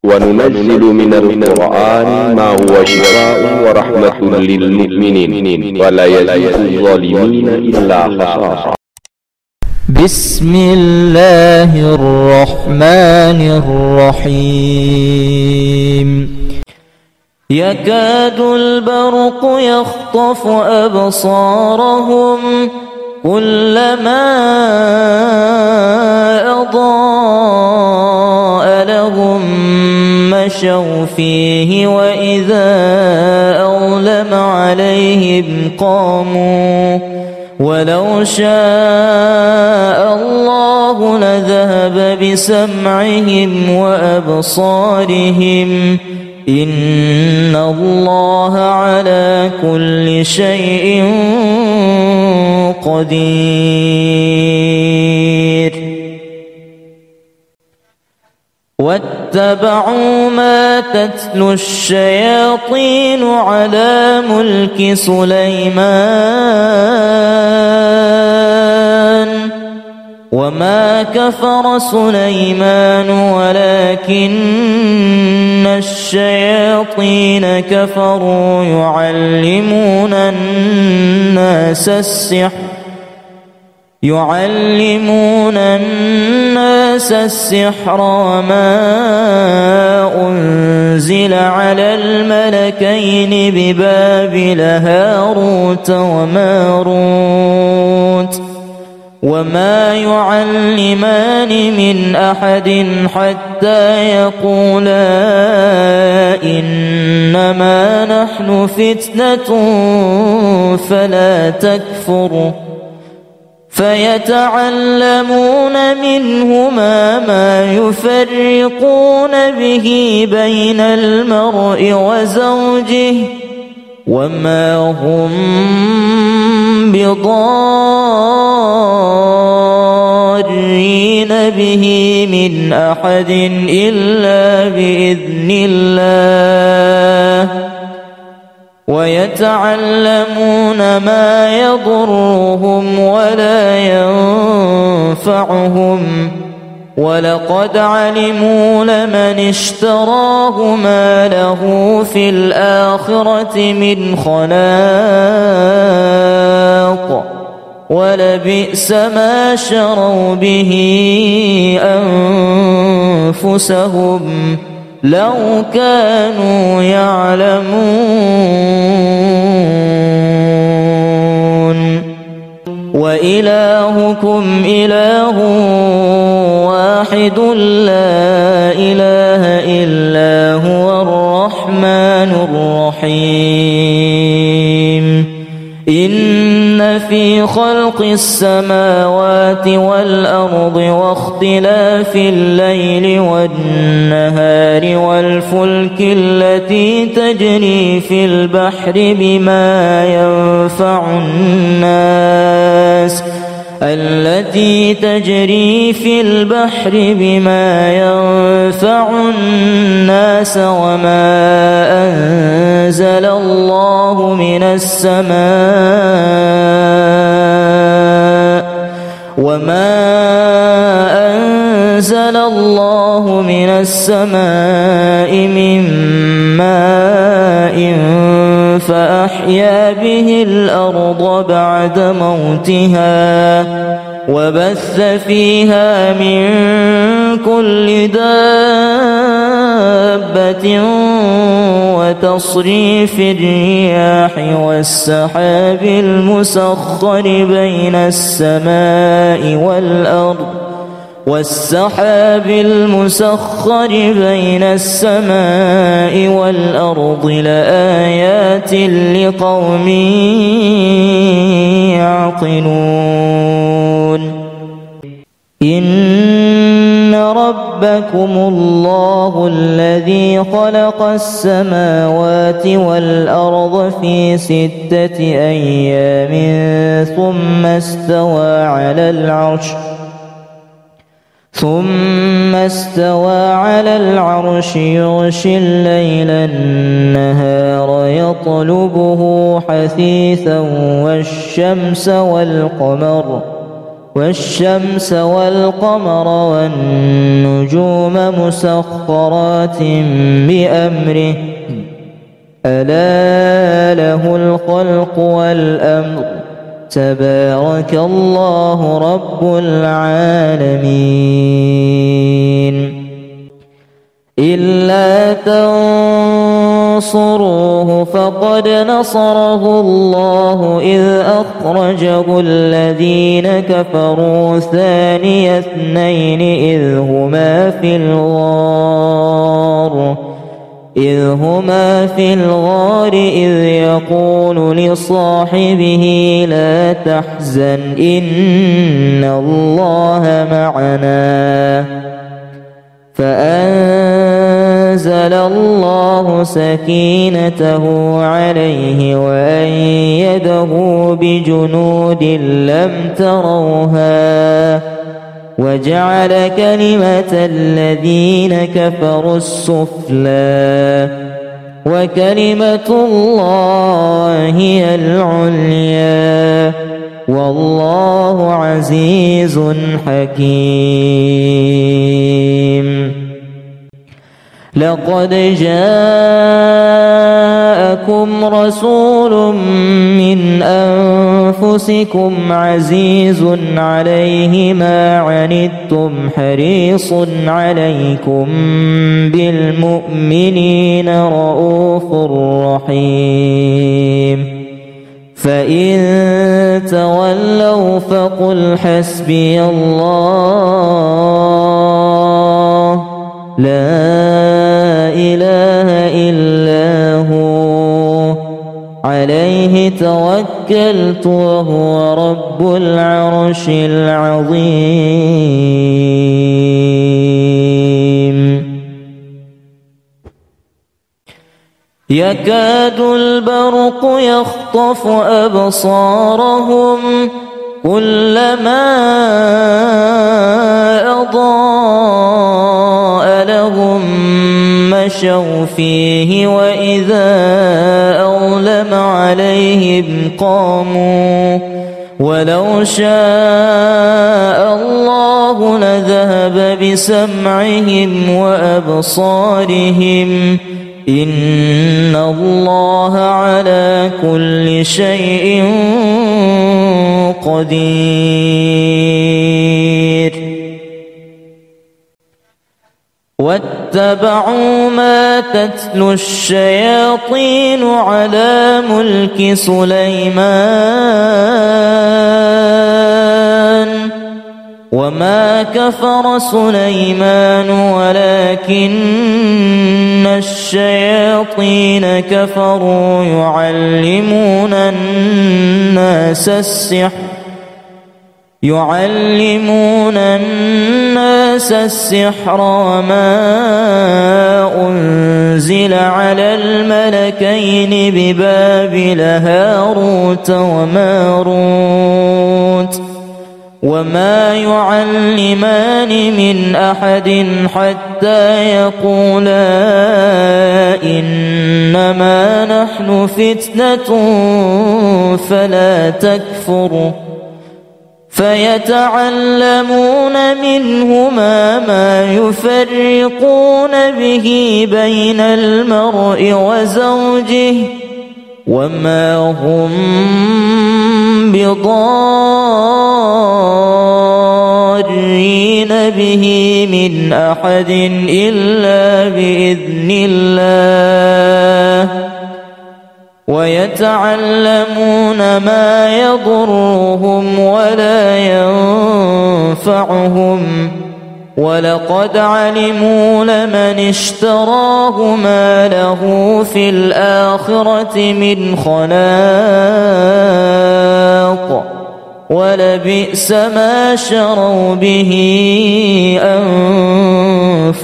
وننزل من القرآن ما هو شفاء ورحمة للمؤمنين ولا يزيد الظالمين إلا خسارا. بسم الله الرحمن الرحيم. يكاد البرق يخطف أبصارهم كلما أضاء لهم مشوا فيه وإذا أظلم عليهم قاموا ولو شاء الله لذهب بسمعهم وأبصارهم إن الله على كل شيء قدير. واتبعوا ما تتلو الشياطين على ملك سليمان وما كفر سليمان ولكن الشياطين كفروا يعلمون الناس السحر وما أنزل على الملكين ببابل هاروت وماروت وما يعلمان من أحد حتى يقولا إنما نحن فتنة فلا تكفر فيتعلمون منهما ما يفرقون به بين المرء وزوجه وما هم بضارين به من أحد إلا بإذن الله ويتعلمون ما يضرهم ولا ينفعهم ولقد علموا لمن اشتراه ما له في الآخرة من خلاق ولبئس ما شروا به أنفسهم لو كانوا يعلمون. وإلهكم إله واحد لا إله إلا هو الرحمن الرحيم. إن في خلق السماوات والأرض واختلاف الليل والنهار والفلك التي تجري في البحر بما ينفع الناس وما أنزل الله من السماء من ماء فأحيا به الأرض بعد موتها وبث فيها من كل دابة وتصريف الرياح والسحاب المسخر بين السماء والأرض لآيات لقوم يعقلون. إن ربكم الله الذي خلق السماوات والأرض في 6 أيام ثم استوى على العرش يغشي الليل النهار يطلبه حثيثا والشمس والقمر والشمس والقمر والنجوم مسخرات بأمره ألا له الخلق والأمر تبارك الله رب العالمين. إلا تنصروه فقد نصره الله إذ أخرجه الذين كفروا ثاني اثنين إذ هما في الغار إذ يقول لصاحبه لا تحزن إن الله معنا فأنزل الله سكينته عليه وأيده بجنود لم تروها وجعل كلمة الذين كفروا السفلى وكلمة الله هي العليا والله عزيز حكيم. لقد جاءكم رسول من أنفسكم عزيز عليه ما عنتم حريص عليكم بالمؤمنين رؤوف رحيم. فإن تولوا فقل حسبي الله لا إله إلا هو عليه توكلت وهو رب العرش العظيم. يكاد البرق يخطف أبصارهم كلما أضاء لهم مشوا فيه وإذا أظلم عليهم قاموا ولو شاء الله لذهب بسمعهم وأبصارهم إن الله على كل شيء قدير. واتبعوا ما تتلو الشياطين على ملك سليمان وما كفر سليمان ولكن الشياطين كفروا يعلمون الناس السحر وما أنزل على الملكين ببابل هاروت وماروت وما يعلمان من أحد حتى يقولا إنما نحن فتنة فلا تكفر فيتعلمون منهما ما يفرقون به بين المرء وزوجه وما هم بضارين به من أحد إلا بإذن الله ويتعلمون ما يضرهم ولا ينفعهم ولقد علموا لمن اشتراه ما له في الآخرة من خلاق ولبئس ما شروا به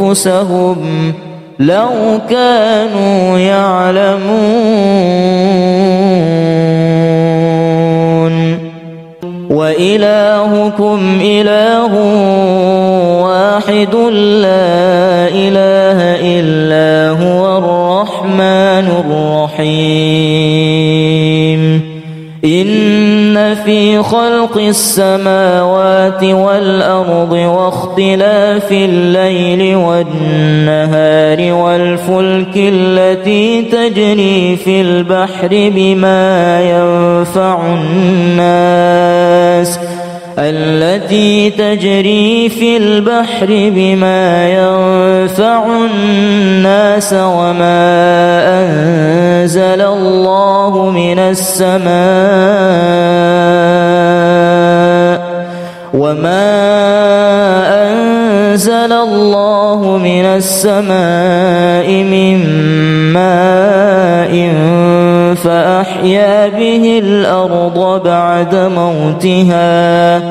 أنفسهم لو كانوا يعلمون. وإلهكم إله واحد لا إله إلا هو الرحمن الرحيم. إن في خلق السماوات والأرض واختلاف الليل والنهار والفلك التي تجري في البحر بما ينفع الناس وما أنزل الله من السماء من ماء فأحيا به الأرض بعد موتها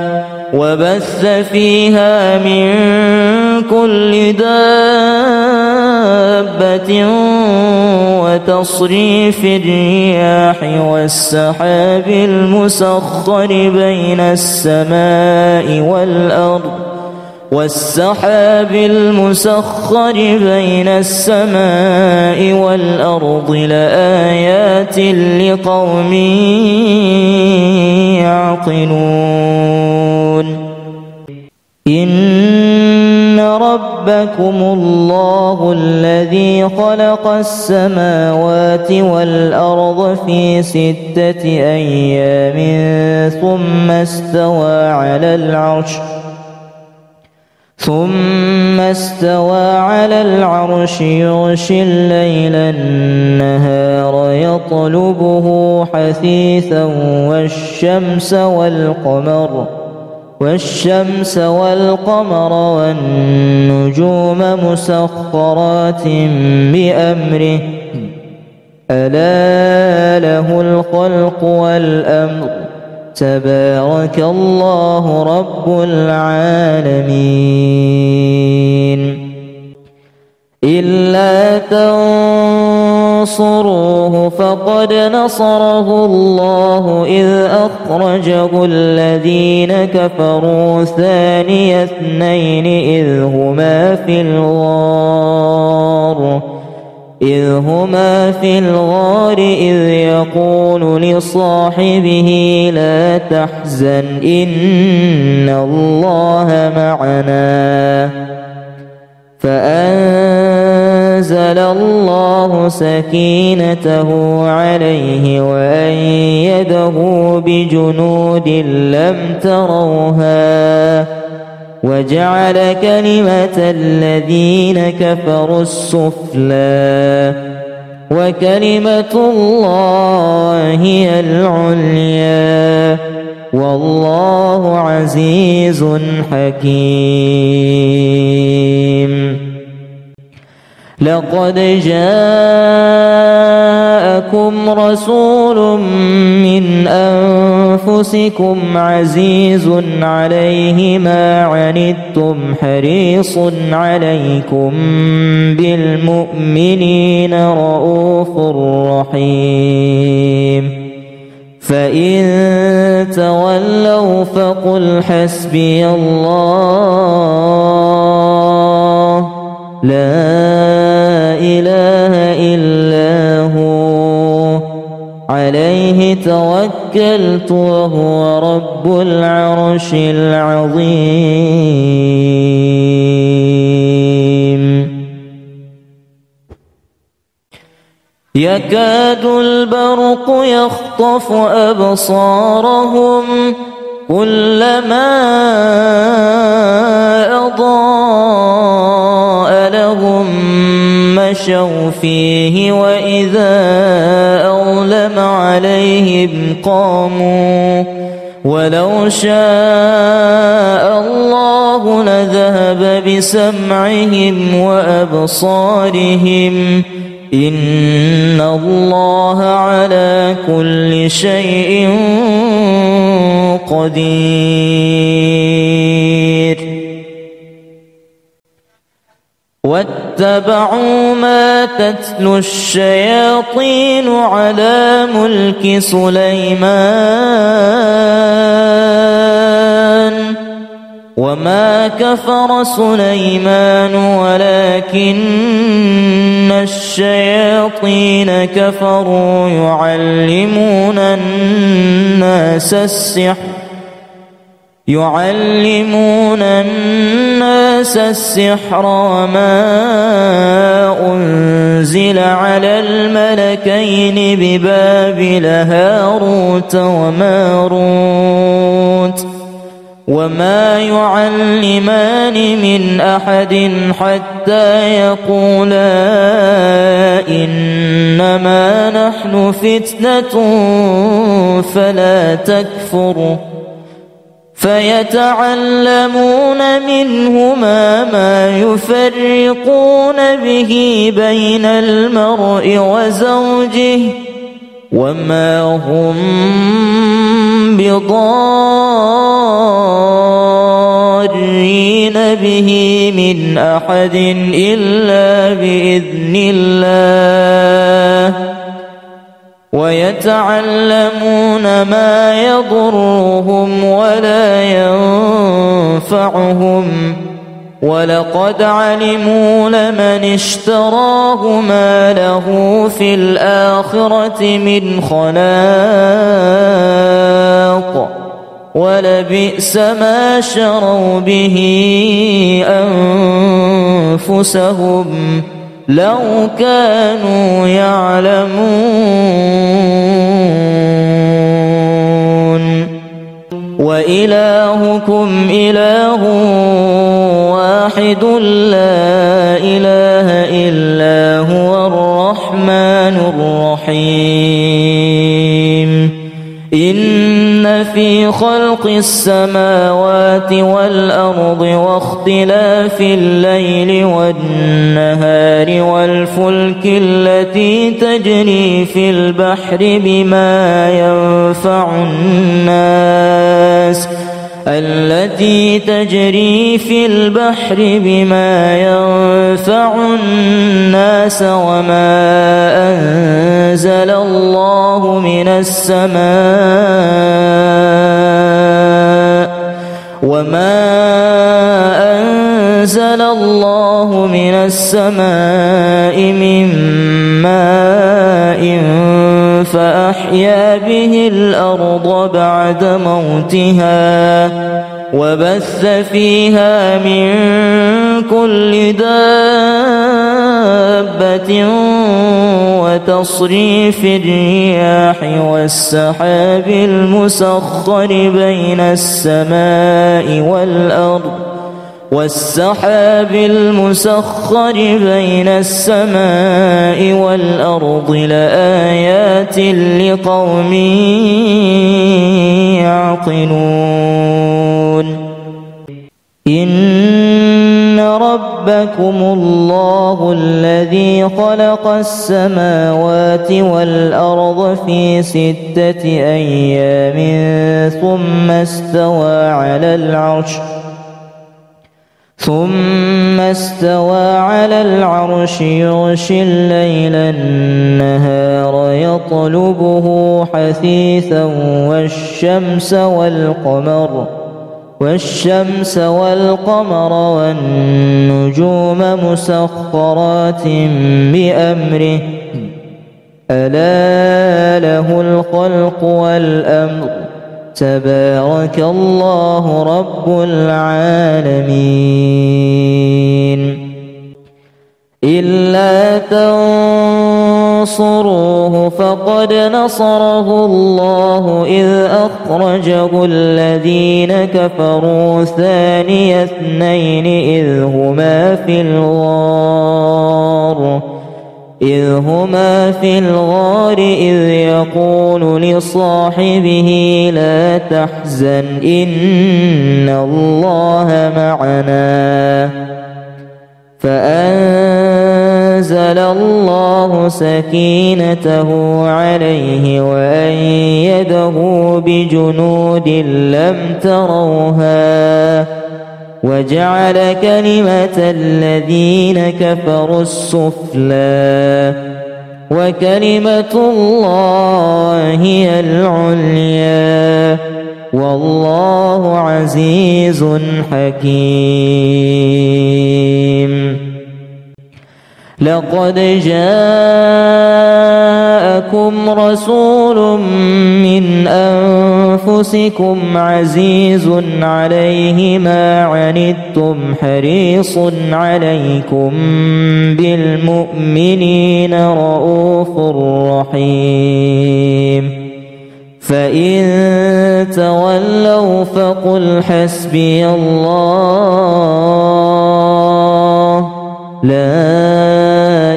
وبث فيها من كل دابة وتصريف الرياح والسحاب المسخر بين السماء والأرض لآيات لقوم يعقلون إن ربكم الله الذي خلق السماوات والأرض في 6 أيام ثم استوى على العرش يغشي الليل النهار يطلبه حثيثا والشمس والقمر والنجوم مسخرات بأمره ألا له الخلق والأمر تبارك الله رب العالمين إلا تنصروه فقد نصره الله إذ أخرجه الذين كفروا ثاني اثنين إذ هما في الغار إذ يقول لصاحبه لا تحزن إن الله معنا فأنزل الله سكينته عليه وأيده بجنود لم تروها وجعل كلمة الذين كفروا السفلى وكلمة الله هي العليا والله عزيز حكيم لقد جاءكم رسول من أنفسكم عزيز عليه ما عنتم حريص عليكم بالمؤمنين رؤوف رحيم فإن تولوا فقل حسبي الله لا إله إلا هو عليه توكلت وهو رب العرش العظيم يكاد البرق يخطف أبصارهم كلما أضاء لهم مشوا فيه وإذا أظلم عليهم قاموا ولو شاء الله لذهب بسمعهم وأبصارهم إن الله على كل شيء قدير واتبعوا ما تتلو الشياطين على ملك سليمان وما كفر سليمان ولكن الشياطين كفروا يعلمون الناس السحر وما أنزل على الملكين ببابل هاروت وماروت وما يعلمان من أحد حتى يقولا إنما نحن فتنة فلا تكفر فيتعلمون منهما ما يفرقون به بين المرء وزوجه وما هم بضارين به من أحد إلا بإذن الله ويتعلمون ما يضرهم ولا ينفعهم ولقد علموا لمن اشتراه ما له في الآخرة من خلاق ولبئس ما شروا به أنفسهم لو كانوا يعلمون وإلهكم إله واحد لا إله إلا هو الرحمن الرحيم إن في خلق السماوات والأرض واختلاف الليل والنهار والفلك التي تجري في البحر بما ينفع الناس وما أنزل الله من السماء من ماء فأحيا به الأرض بعد موتها وبث فيها من كل دابة وتصريف الرياح والسحاب المسخر بين السماء والأرض لآيات لقوم يعقلون إن ربكم الله الذي خلق السماوات والأرض في 6 أيام ثم استوى على العرش يغشي الليل النهار يطلبه حثيثا والشمس والقمر والنجوم مسخرات بأمره ألا له الخلق والأمر تبارك الله رب العالمين إلا تنصروه فقد نصره الله إذ أخرجه الذين كفروا ثاني اثنين إذ هما في الغار إذ يقول لصاحبه لا تحزن إن الله معنا فأنزل الله سكينته عليه وأيده بجنود لم تروها وجعل كلمة الذين كفروا السفلى وكلمة الله هي العليا والله عزيز حكيم لقد جاءكم رسول من أنفسكم عزيز عليه ما عنتم حريص عليكم بالمؤمنين رؤوف رحيم فإن تولوا فقل حسبي الله لا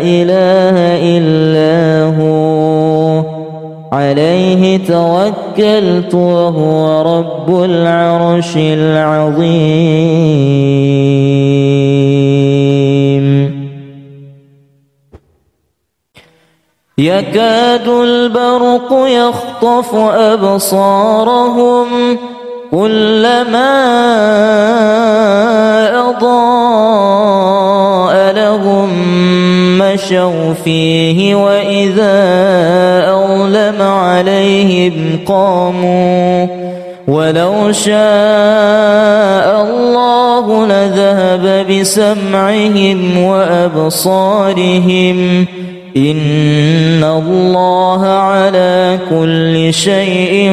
إله إلا هو عليه توكلت وهو رب العرش العظيم يكاد البرق يخطف أبصارهم كلما أضاء لهم مشوا فيه وإذا أظلم عليهم قاموا ولو شاء الله لذهب بسمعهم وأبصارهم إن الله على كل شيء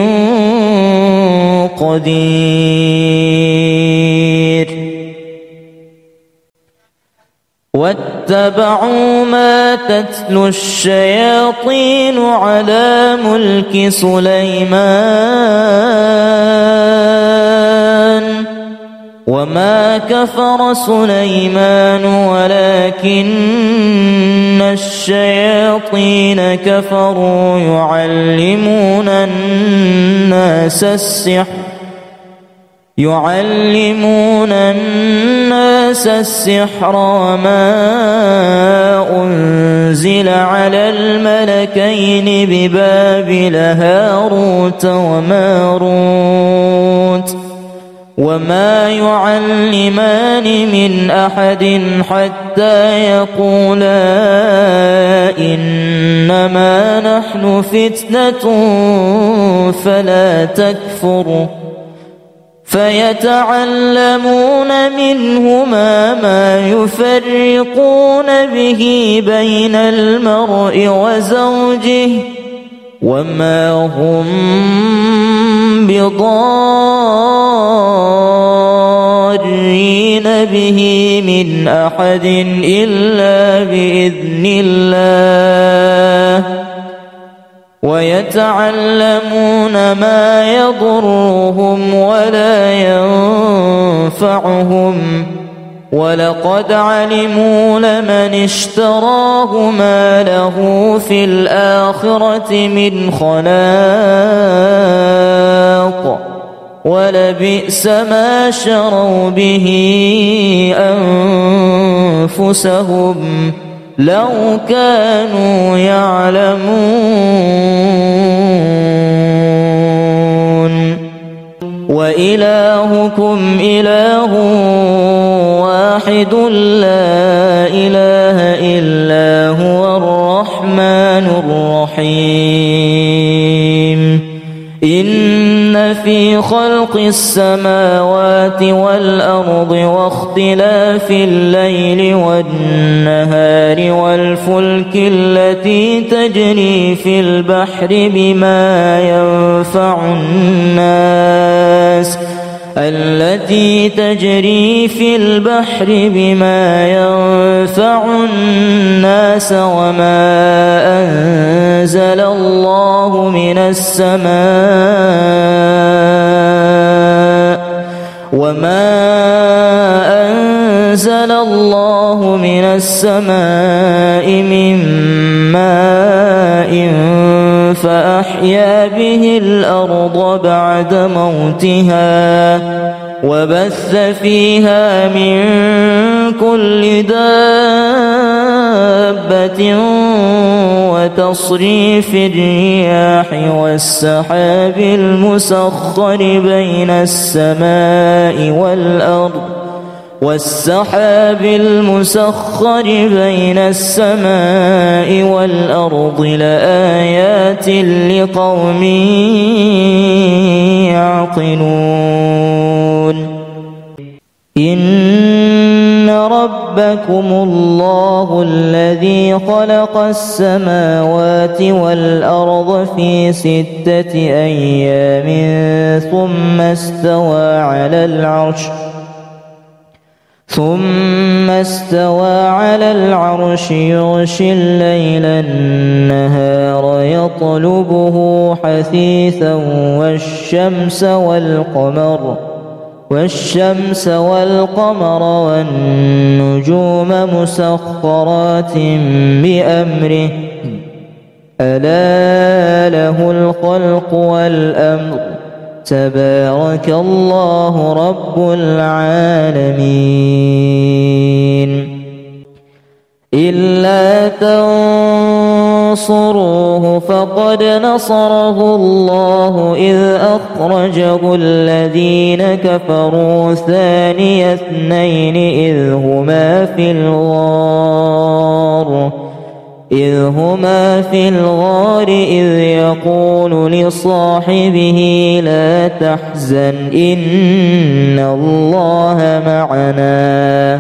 قدير واتبعوا ما تتلو الشياطين على ملك سليمان وما كفر سليمان ولكن الشياطين كفروا يعلمون الناس السحر وما أنزل على الملكين ببابل هاروت وماروت وما يعلمان من أحد حتى يقولا إنما نحن فتنة فلا تكفر فيتعلمون منهما ما يفرقون به بين المرء وزوجه وما هم بضارين به من أحد إلا بإذن الله ويتعلمون ما يضرهم ولا ينفعهم ولقد علموا لمن اشتراه ما له في الآخرة من خلاق ولبئس ما شروا به أنفسهم لو كانوا يعلمون وإلهكم إله واحد لا إله إلا هو الرحمن الرحيم إن في خلق السماوات والأرض واختلاف الليل والنهار والفلك التي تجري في البحر بما ينفع الناس وما أنزل الله من السماء من ماء فأحيا به الأرض بعد موتها وبث فيها من كل دابة وتصريف الرياح والسحاب المسخر بين السماء والأرض لآيات لقوم يعقلون إن ربك ربكم الله الذي خلق السماوات والأرض في 6 أيام ثم استوى على العرش يغشي الليل النهار يطلبه حثيثا والشمس والقمر والنجوم مسخرات بأمره ألا له الخلق والأمر تبارك الله رب العالمين. إلا تنصروه فقد نصره الله إذ أخرجه الذين كفروا ثاني اثنين إذ هما في الغار إذ يقول لصاحبه لا تحزن إن الله معنا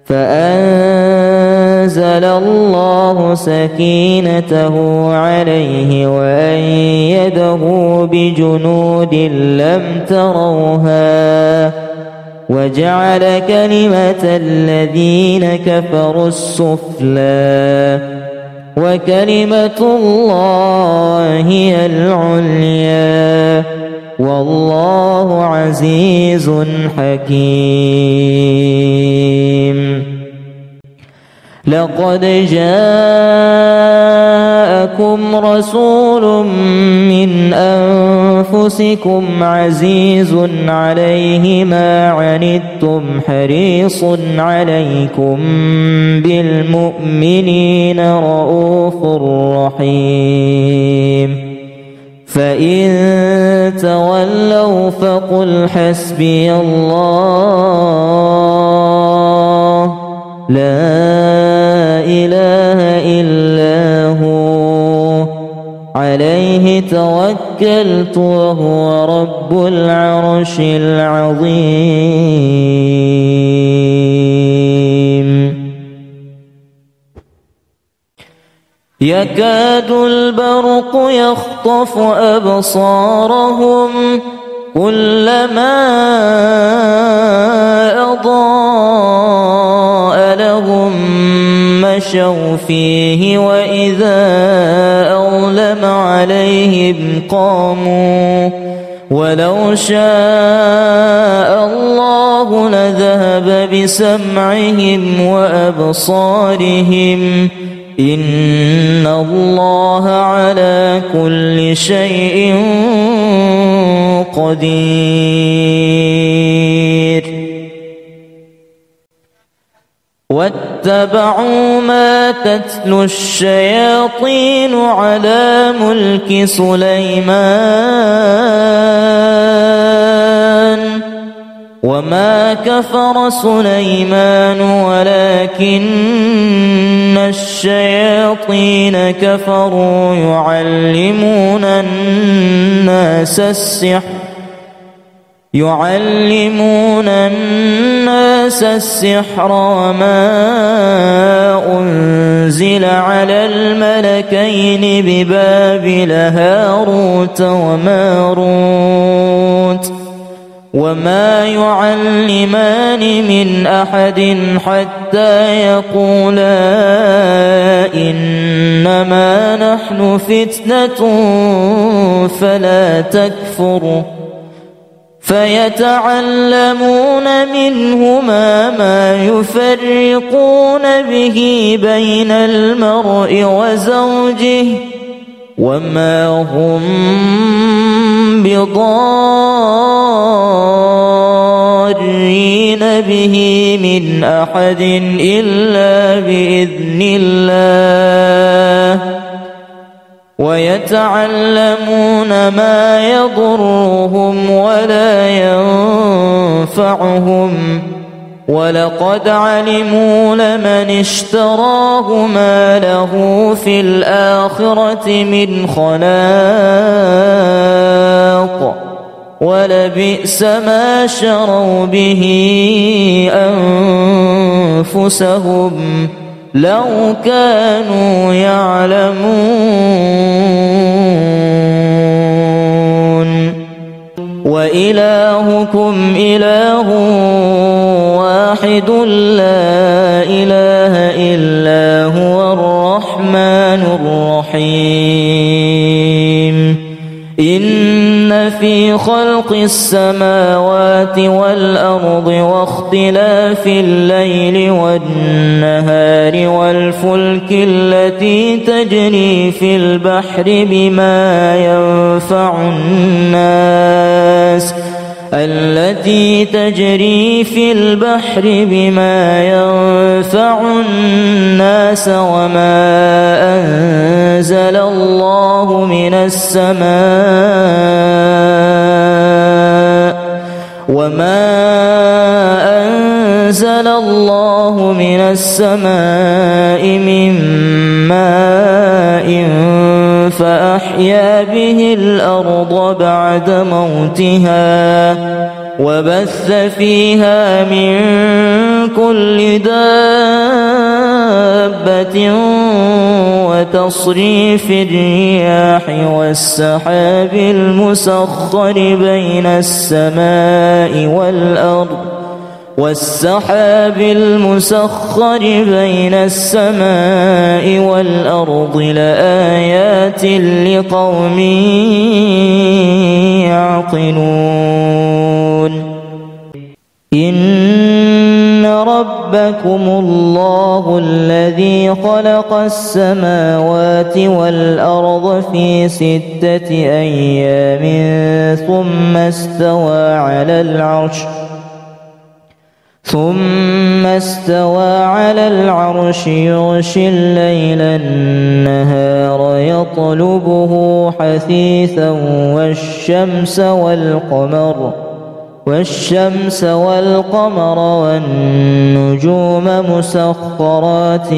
فأنزل الله سكينته عليه وأيده بجنود لم تروها وجعل كلمة الذين كفروا السفلى وكلمة الله هي العليا والله عزيز حكيم. لقد جاءكم رسول من أنفسكم عزيز عليه ما عنتم حريص عليكم بالمؤمنين رؤوف رحيم. فإن تولوا فقل حسبي الله لا إله إلا هو عليه توكلت وهو رب العرش العظيم. يكاد البرق يخطف أبصارهم كلما أضاء لهم مشوا فيه وإذا أظلم عليهم قاموا ولو شاء الله لذهب بسمعهم وأبصارهم إن الله على كل شيء قدير. واتبعوا ما تتلو الشياطين على ملك سليمان وما كفر سليمان ولكن الشياطين كفروا يعلمون الناس السحر وما أنزل على الملكين ببابل هاروت وماروت وما يعلمان من أحد حتى يقولا إنما نحن فتنة فلا تكفر فيتعلمون منهما ما يفرقون به بين المرء وزوجه وما هم بضارين به من أحد إلا بإذن الله ويتعلمون ما يضرهم ولا ينفعهم ولقد علموا لمن اشتراه ما له في الآخرة من خلاق ولبئس ما شروا به أنفسهم لو كانوا يعلمون وإلهكم إله واحد لا إله إلا هو الرحمن الرحيم إن في خلق السماوات والأرض واختلاف الليل والنهار والفلك التي تجري في البحر بما ينفع الناس وما أنزل الله من السماء من ماء فأحيا به الأرض بعد موتها وبث فيها من كل دابة وتصريف الرياح والسحاب المسخر بين السماء والأرض لآيات لقوم يعقلون إن ربكم الله الذي خلق السماوات والأرض في 6 أيام ثم استوى على العرش يغشي الليل النهار يطلبه حثيثا والشمس والقمر والنجوم مسخرات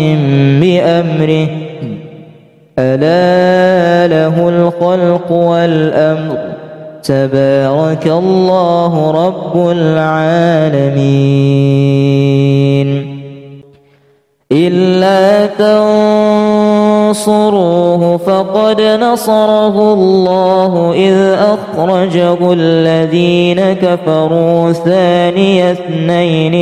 بأمره ألا له الخلق والأمر تبارك الله رب العالمين إلا تنصروه فقد نصره الله إذ أخرجه الذين كفروا ثاني اثنين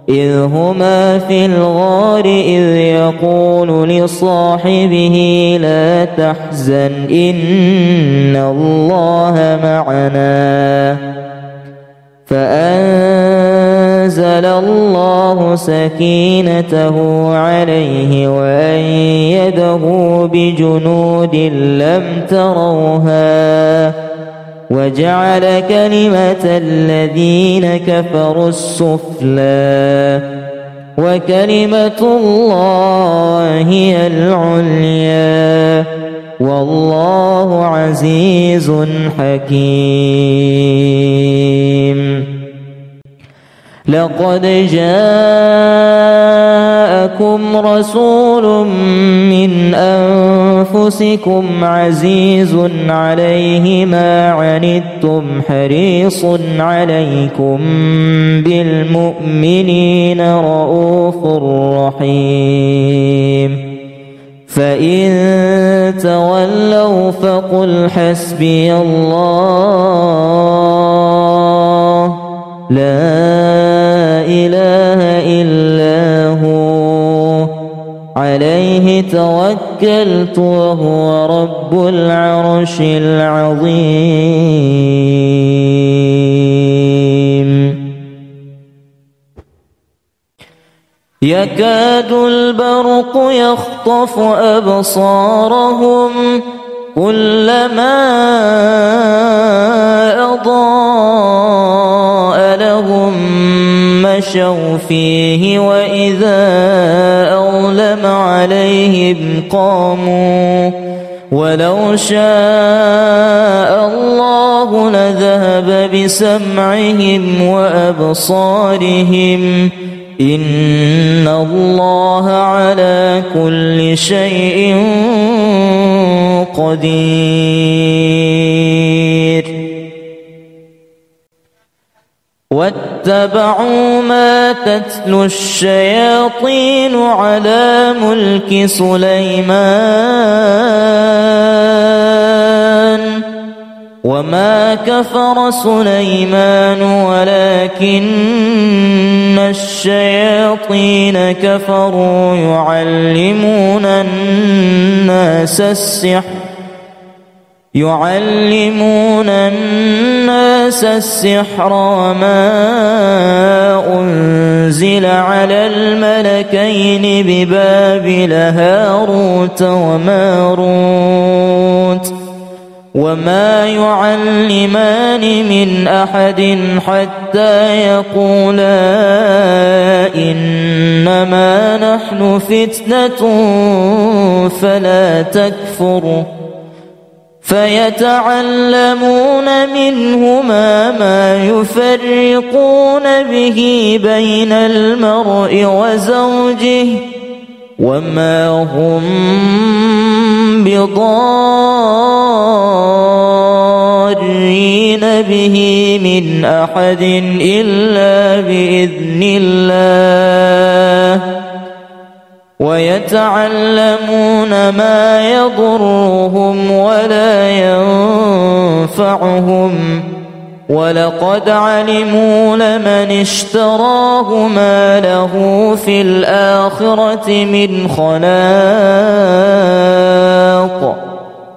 إذ هما في الغار إذ يقول لصاحبه لا تحزن إن الله معنا فأنزل الله سكينته عليه وأيده بجنود لم تروها وجعل كلمة الذين كفروا السفلى وكلمة الله هي العليا والله عزيز حكيم لقد جاءكم رسول من أنفسكم عزيز عليه ما عنتم حريص عليكم بالمؤمنين رؤوف رحيم فإن تولوا فقل حسبي الله لا إله إلا هو عليه توكلت وهو رب العرش العظيم يكاد البرق يخطف أبصارهم كلما أضاء لهم مشوا فيه وإذا أظلم عليهم قاموا ولو شاء الله لذهب بسمعهم وأبصارهم إن الله على كل شيء قدير واتبعوا ما تتلو الشياطين على ملك سليمان وما كفر سليمان ولكن الشياطين كفروا يعلمون الناس السحر وما أنزل على الملكين ببابل هاروت وماروت وما يعلمان من أحد حتى يقولا إنما نحن فتنة فلا تكفر فيتعلمون منهما ما يفرقون به بين المرء وزوجه وما هم بضارين به من أحد إلا بإذن الله ويتعلمون ما يضرهم ولا ينفعهم ولقد علموا لمن اشتراه ما له في الآخرة من خلاق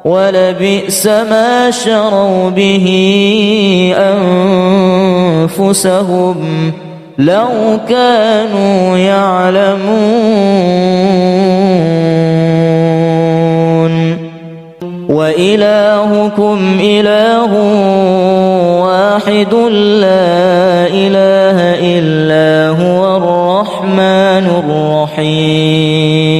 ولبئس ما شروا به أنفسهم لو كانوا يعلمون وإلهكم إله واحد لا إله إلا هو الرحمن الرحيم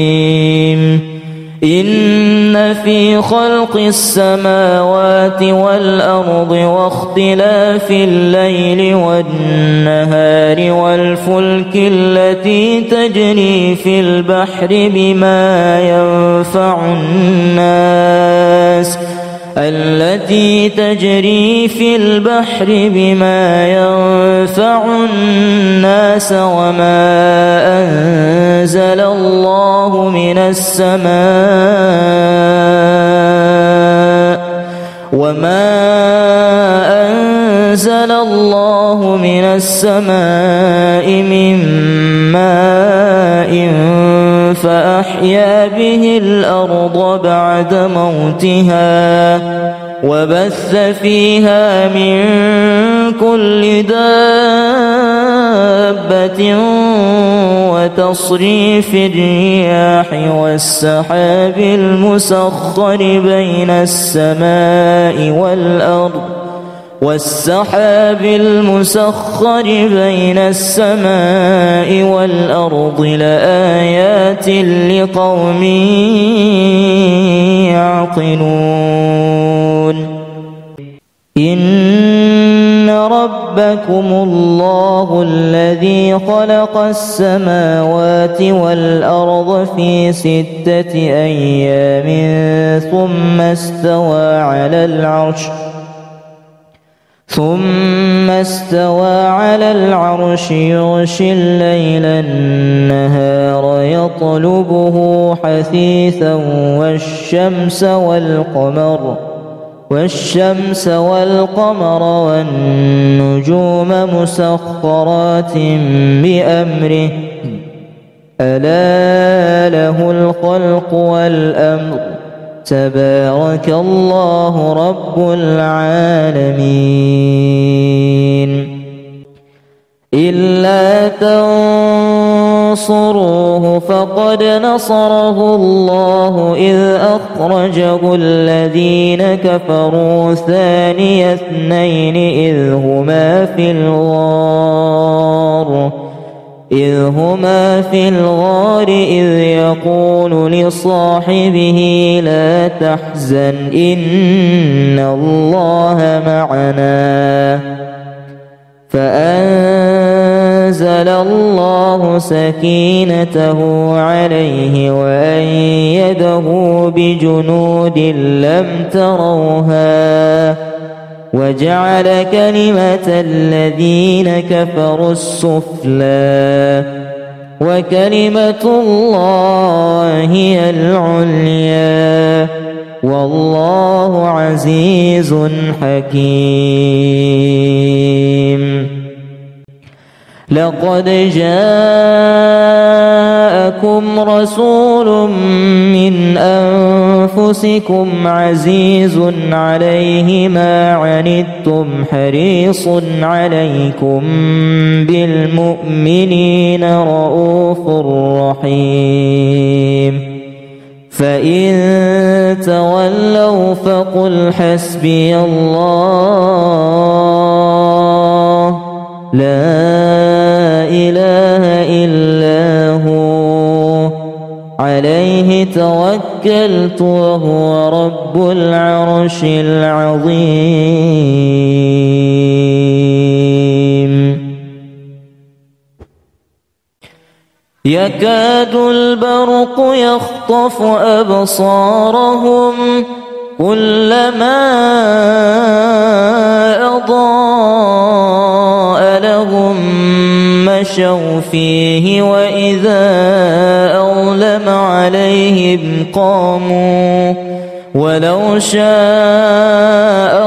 إن في خلق السماوات والأرض واختلاف الليل والنهار والفلك التي تجري في البحر بما ينفع الناس وما أنزل الله من السماء من ماء فأحيا به الأرض بعد موتها وبث فيها من كل دابة وتصريف الرياح والسحاب المسخر بين السماء والأرض لآيات لقوم يعقلون إن ربكم الله الذي خلق السماوات والأرض في 6 أيام ثم استوى على العرش يغشي الليل النهار يطلبه حثيثا والشمس والقمر والنجوم مسخرات بأمره ألا له الخلق والأمر تبارك الله رب العالمين إلا تنصروه فقد نصره الله إذ أخرجه الذين كفروا ثاني اثنين إذ هما في الغار إذ يقول لصاحبه لا تحزن إن الله معنا فأنزل أنزل الله سكينته عليه وأيده بجنود لم تروها وجعل كلمة الذين كفروا السفلى وكلمة الله هي العليا والله عزيز حكيم. لقد جاءكم رسول من أنفسكم عزيز عليه ما عنتم حريص عليكم بالمؤمنين رؤوف رحيم. فإن تولوا فقل حسبي الله لا إله إلا هو عليه توكلت وهو رب العرش العظيم. يكاد البرق يخطف أبصارهم كلما أضاء لهم مشوا فيه وإذا أظلم عليهم قاموا ولو شاء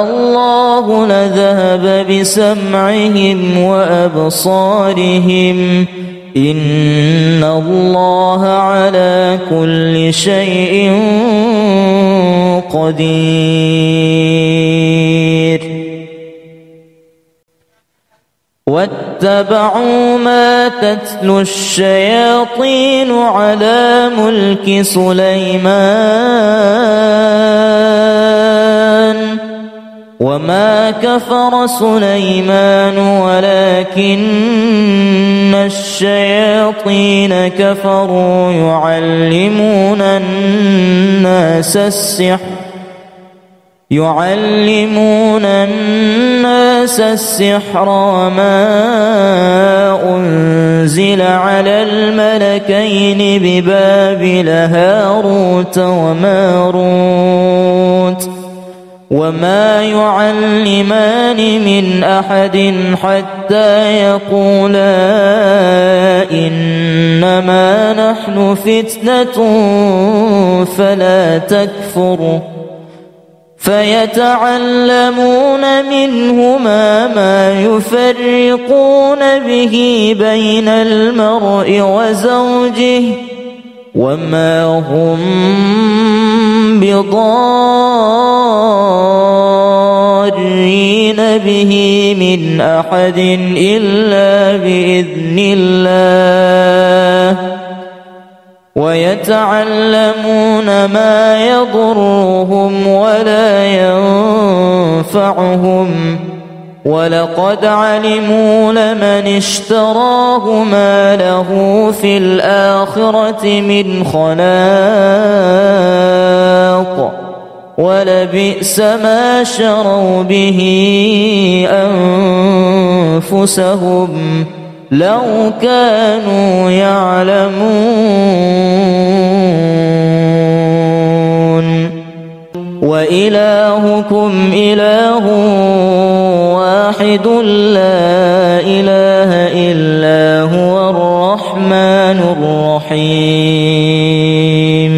الله لذهب بسمعهم وأبصارهم إن الله على كل شيء قدير. واتبعوا ما تتلو الشياطين على ملك سليمان وما كفر سليمان ولكن الشياطين كفروا يعلمون الناس السحر وما أنزل على الملكين ببابل هاروت وماروت وما يعلمان من أحد حتى يقولا إنما نحن فتنة فلا تكفر فيتعلمون منهما ما يفرقون به بين المرء وزوجه وما هم بضارين به من أحد إلا بإذن الله ويتعلمون ما يضرهم ولا ينفعهم ولقد علموا لمن اشتراه ما له في الآخرة من خلاق ولبئس ما شروا به أنفسهم لو كانوا يعلمون. وإلهكم إله واحد لا إله إلا هو الرحمن الرحيم.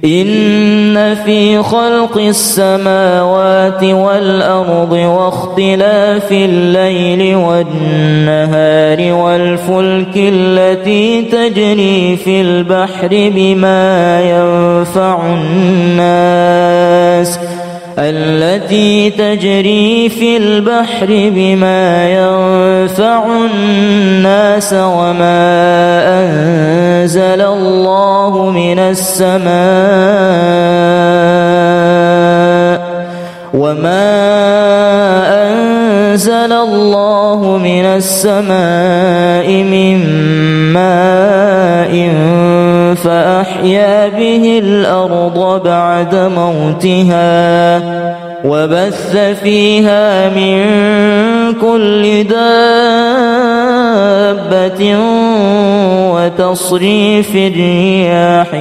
إن في خلق السماوات والأرض واختلاف الليل والنهار والفلك التي تجري في البحر بما ينفع الناس وما أنزل الله من السماء من ماء فأحيا به الأرض بعد موتها وبث فيها من كل دابة دابة وتصريف الرياح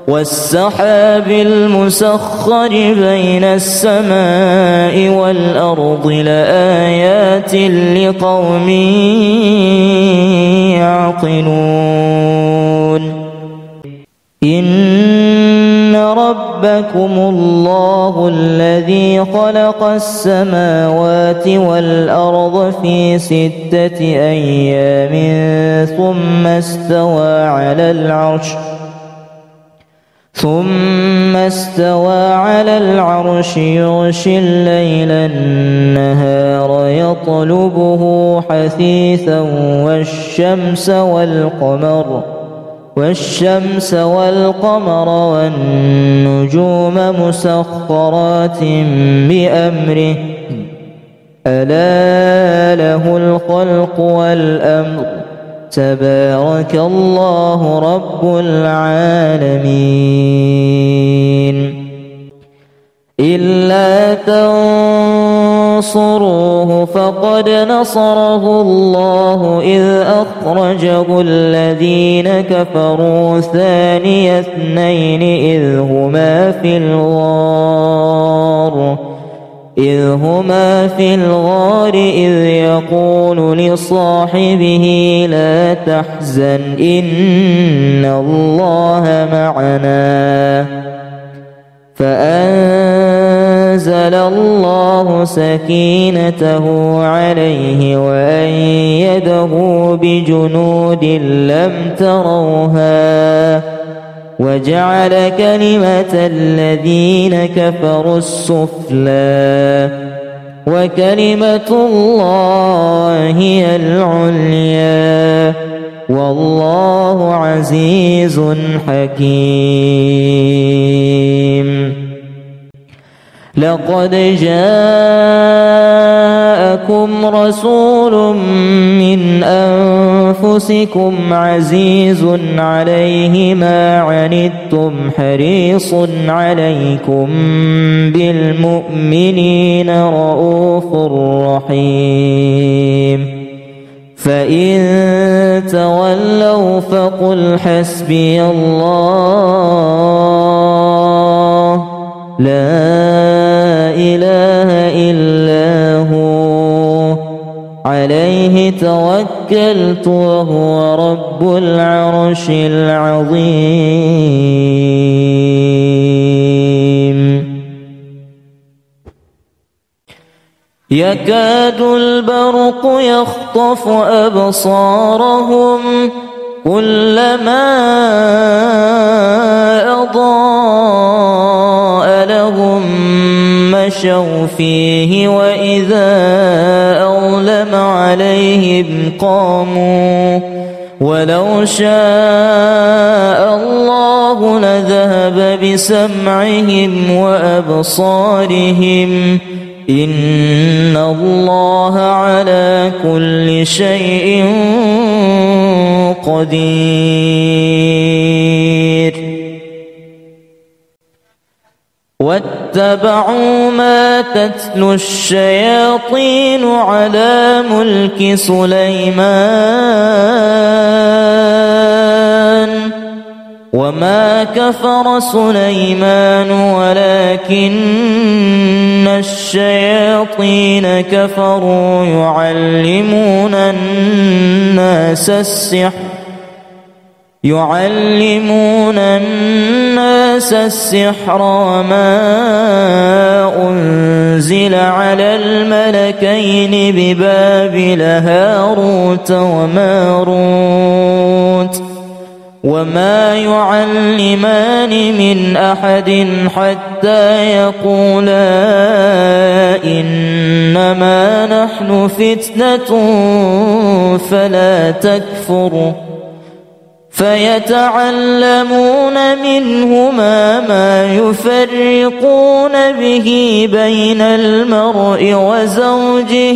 والسحاب المسخر بين السماء والأرض لآيات لقوم يعقلون إن ربكم الله الذي خلق السماوات والأرض في 6 أيام ثم استوى على العرش يغشي الليل النهار يطلبه حثيثا والشمس والقمر والنجوم مسخرات بأمره ألا له الخلق والأمر تبارك الله رب العالمين إلا تنصروه فقد نصره الله إذ أخرجه الذين كفروا ثاني اثنين إذ هما في الغار إذ يقول لصاحبه لا تحزن إن الله معنا فأنزل الله سكينته عليه وأيده بجنود لم تروها وجعل كلمة الذين كفروا السفلى وكلمة الله هي العليا والله عزيز حكيم لقد جاءكم رسول من أنفسكم عزيز عليه ما عنتم حريص عليكم بالمؤمنين رؤوف رحيم فإن تولوا فقل حسبي الله لا إله إلا هو عليه توكلت وهو رب العرش العظيم يكاد البرق يخطف أبصارهم كلما أضاء لهم مشوا فيه وإذا أظلم عليهم قاموا ولو شاء الله لذهب بسمعهم وأبصارهم إن الله على كل شيء قدير واتبعوا ما تتلو الشياطين على ملك سليمان وما كفر سليمان ولكن الشياطين كفروا يعلمون الناس السحر وما أنزل على الملكين ببابل هاروت وماروت وما يعلمان من أحد حتى يقولا إنما نحن فتنة فلا تكفر فيتعلمون منهما ما يفرقون به بين المرء وزوجه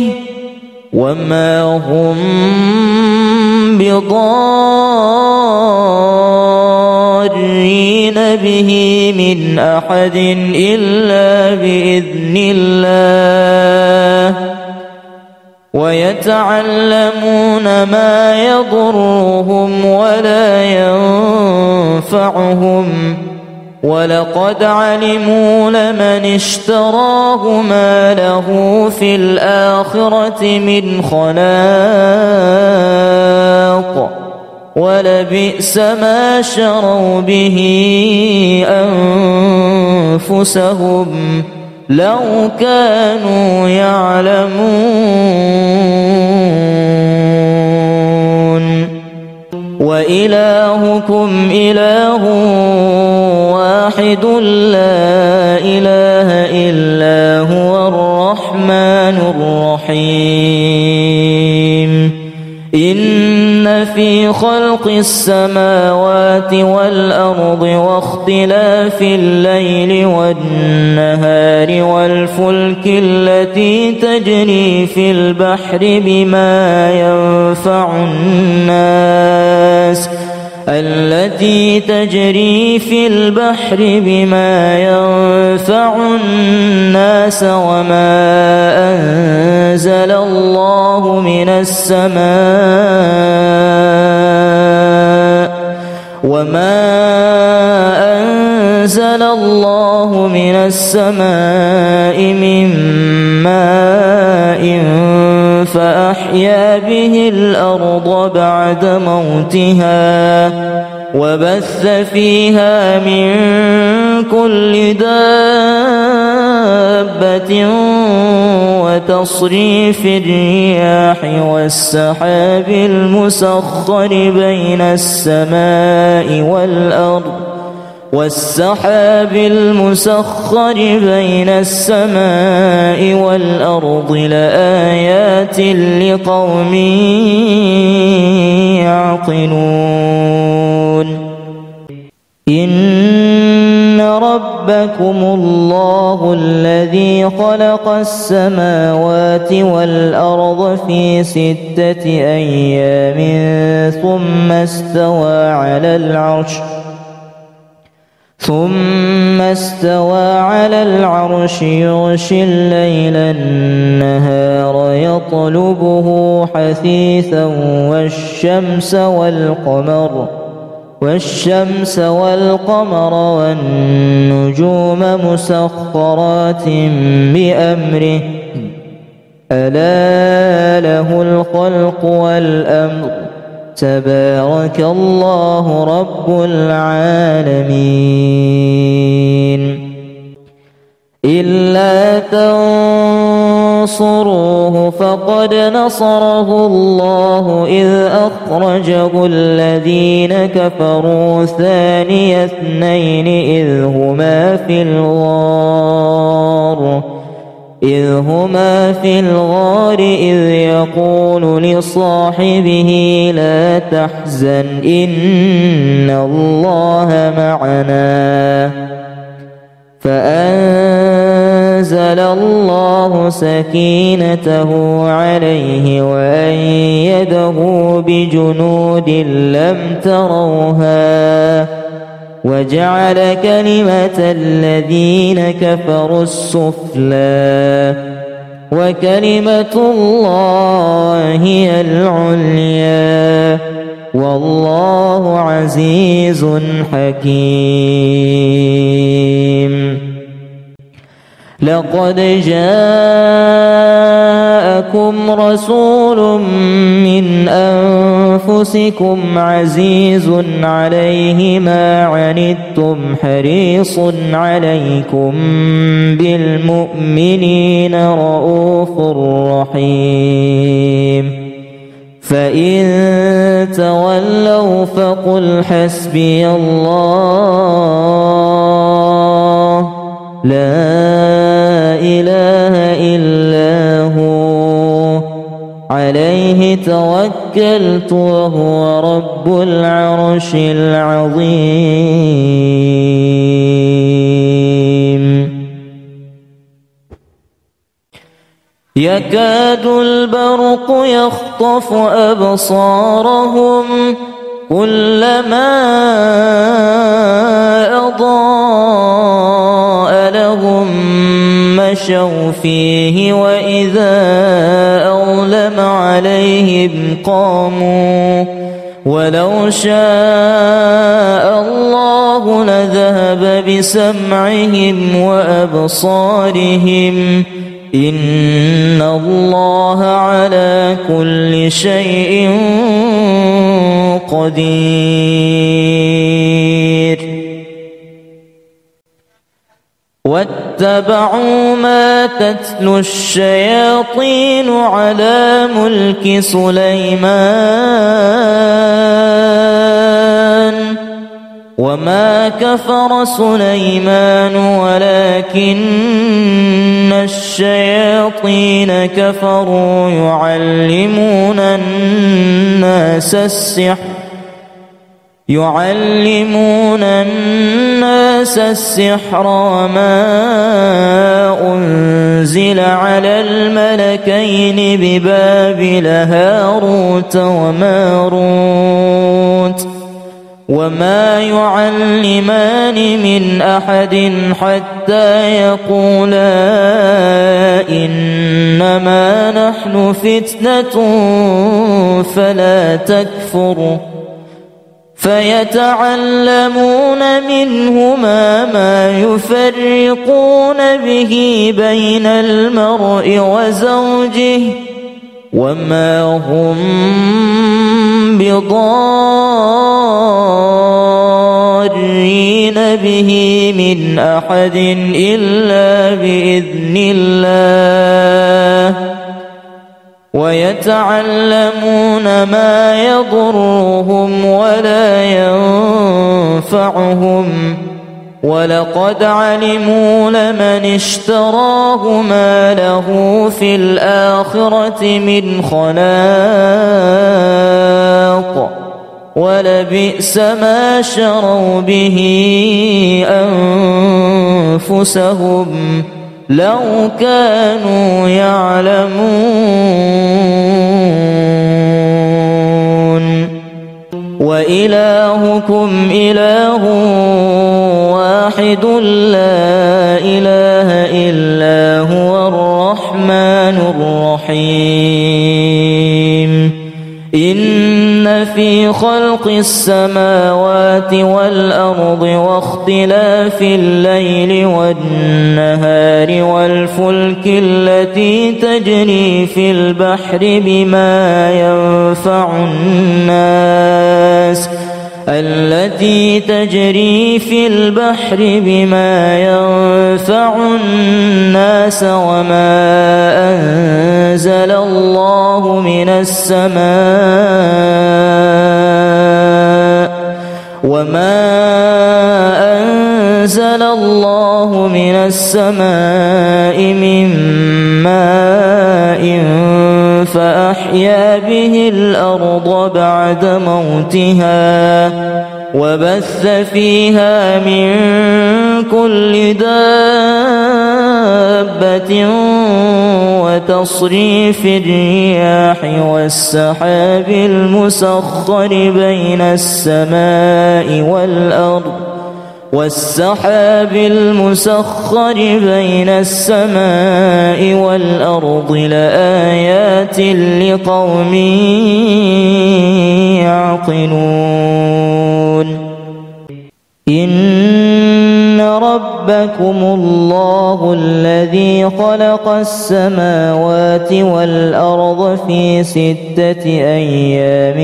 وما هم بضارين ضارين به من أحد إلا بإذن الله ويتعلمون ما يضرهم ولا ينفعهم ولقد علموا لمن اشتراه ما له في الآخرة من خلاق ولبئس ما شروا به أنفسهم لو كانوا يعلمون وإلهكم إله واحد لا إله إلا هو الرحمن الرحيم إن في خلق السماوات والأرض واختلاف الليل والنهار والفلك التي تجري في البحر بما ينفع الناس وما أنزل الله من السماء من ماء فأحيا به الأرض بعد موتها وبث فيها من كل دابة وتصريف الرياح والسحاب المسخر بين السماء والأرض لآيات لقوم يعقلون إن ربكم الله الذي خلق السماوات والأرض في 6 أيام ثم استوى على العرش يغشي الليل النهار يطلبه حثيثا والشمس والقمر والنجوم مسخرات بأمره ألا له الخلق والأمر تبارك الله رب العالمين إلا تنصروه فقد نصره الله إذ أخرجه الذين كفروا ثاني اثنين إذ هما في الغار إذ يقول لصاحبه لا تحزن إن الله معنا فأنزل الله سكينته عليه وأيده بجنود لم تروها وجعل كلمة الذين كفروا السفلى وكلمة الله هي العليا والله عزيز حكيم لقد جاءكم رسول من أنفسكم عزيز عليه ما عنتم حريص عليكم بالمؤمنين رؤوف رحيم فإن تولوا فقل حسبي الله لا إله إلا هو عليه توكلت وهو رب العرش العظيم يكاد البرق يخطف أبصارهم كلما أضاء لهم مشوا فيه وإذا أظلم عليهم قاموا ولو شاء الله لذهب بسمعهم وأبصارهم إن الله على كل شيء قدير واتبعوا ما تتلو الشياطين على ملك سليمان وما كفر سليمان ولكن الشياطين كفروا يعلمون الناس السحر وما أنزل على الملكين ببابل هاروت وماروت وما يعلمان من أحد حتى يقولا إنما نحن فتنة فلا تكفر فيتعلمون منهما ما يفرقون به بين المرء وزوجه وما هم بضارين به من أحد إلا بإذن الله ويتعلمون ما يضرهم ولا ينفعهم ولقد علموا لمن اشتراه ما له في الآخرة من خلاق ولبئس ما شروا به أنفسهم لو كانوا يعلمون وإلهكم إله واحد لا إله إلا هو الرحمن الرحيم إن في خلق السماوات والأرض واختلاف الليل والنهار والفلك التي تجري في البحر بما ينفع الناس وما أنزل الله من السماء من ماء فأحيا به الأرض بعد موتها وبث فيها من كل دابة وتصريف الرياح والسحاب المسخر بين السماء والأرض لآيات لقوم يعقلون إن ربكم الله الذي خلق السماوات والأرض في 6 أيام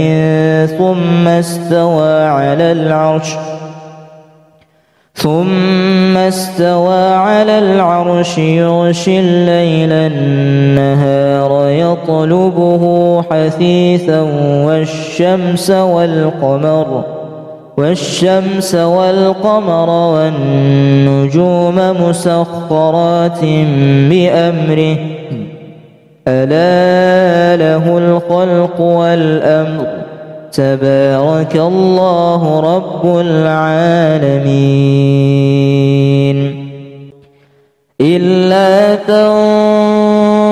ثم استوى على العرش يغشي الليل النهار يطلبه حثيثا والشمس والقمر والنجوم مسخرات بأمره ألا له الخلق والأمر تبارك الله رب العالمين إلا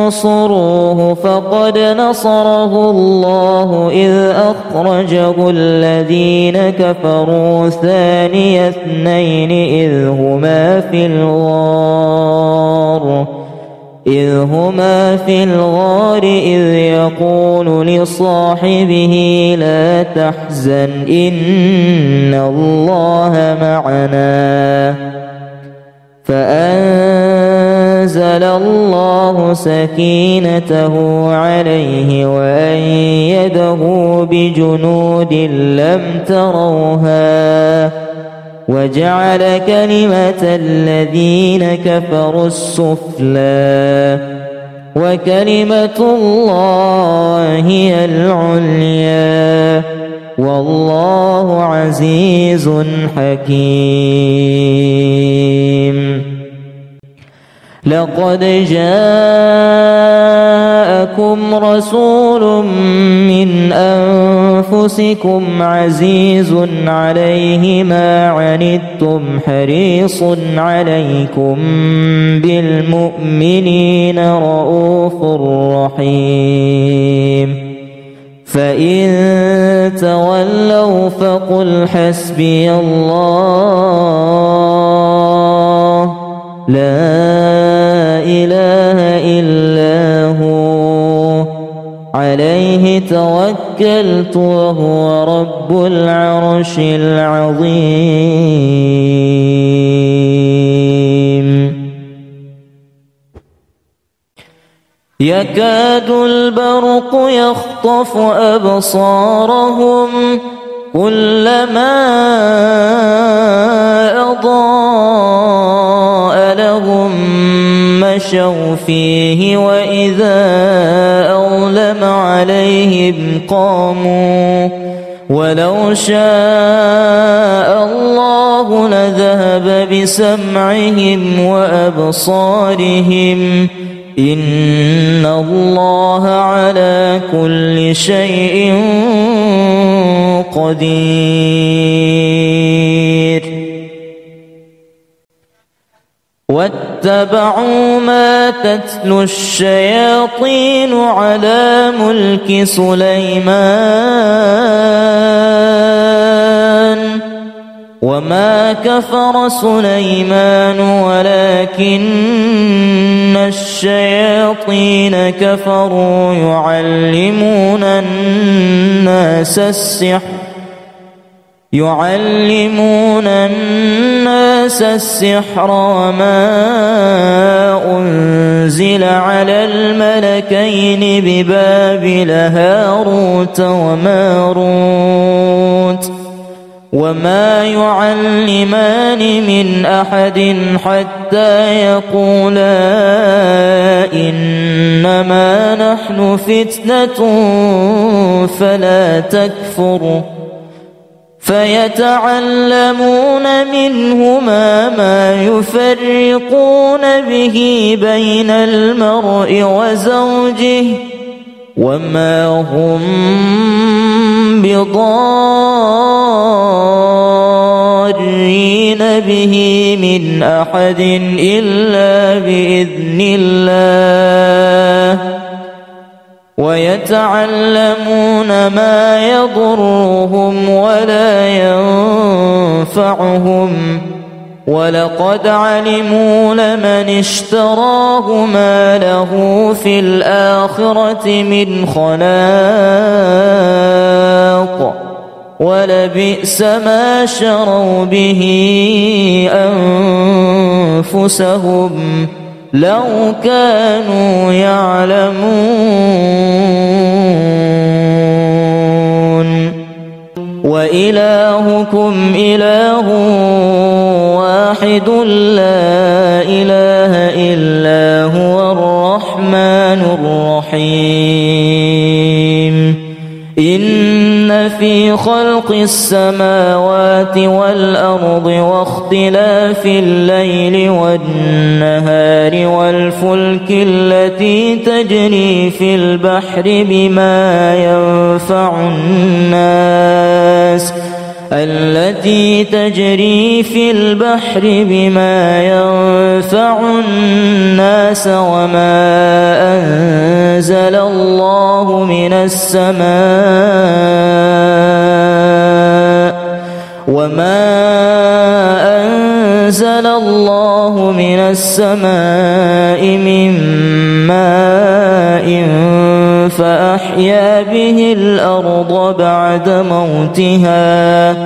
تنصروه فقد نصره الله إذ أخرجه الذين كفروا ثاني اثنين إذ هما في الغار إذ يقول لصاحبه لا تحزن إن الله معنا فأنزل الله سكينته عليه وأيده بجنود لم تروها وجعل كلمة الذين كفروا السفلى وكلمة الله هي العليا والله عزيز حكيم. لقد جاءكم رسول من أنفسكم عزيز عليه ما عنتم حريص عليكم بالمؤمنين رؤوف رحيم. فإن تولوا فقل حسبي الله لا إله إلا هو عليه توكلت وهو رب العرش العظيم. يكاد البرق يخطف أبصارهم كلما أضاء لهم مشوا فيه وإذا أظلم عليهم قاموا ولو شاء الله لذهب بسمعهم وأبصارهم إن الله على كل شيء قدير. واتبعوا ما تتلو الشياطين على ملك سليمان وما كفر سليمان ولكن الشياطين كفروا يعلمون الناس السحر وما أنزل على الملكين ببابل هاروت وماروت وما يعلمان من أحد حتى يقولا إنما نحن فتنة فلا تكفر فيتعلمون منهما ما يفرقون به بين المرء وزوجه وما هم بضارين به من أحد إلا بإذن الله ويتعلمون ما يضرهم ولا ينفعهم ولقد علموا لمن اشتراه ما له في الآخرة من خلاق ولبئس ما شروا به أنفسهم لو كانوا يعلمون. وإلهكم إله واحد لا إله إلا هو الرحمن الرحيم. إن في خلق السماوات والأرض واختلاف الليل والنهار والفلك التي تجري في البحر بما ينفع الناس التي تجري في البحر بما ينفع الناس وما أنزل الله من السماء من ماء فأحيا به الأرض بعد موتها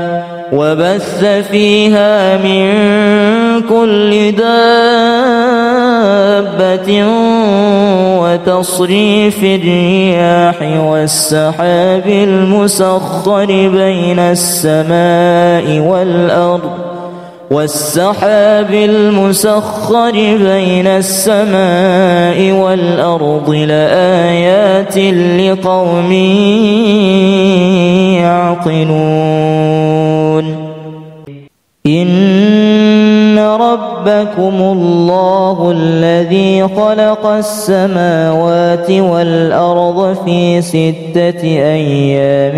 وبث فيها من كل دابة وتصريف الرياح والسحاب المسخر بين السماء والأرض لآيات لقوم يعقلون إن ربكم الله الذي خلق السماوات والأرض في 6 أيام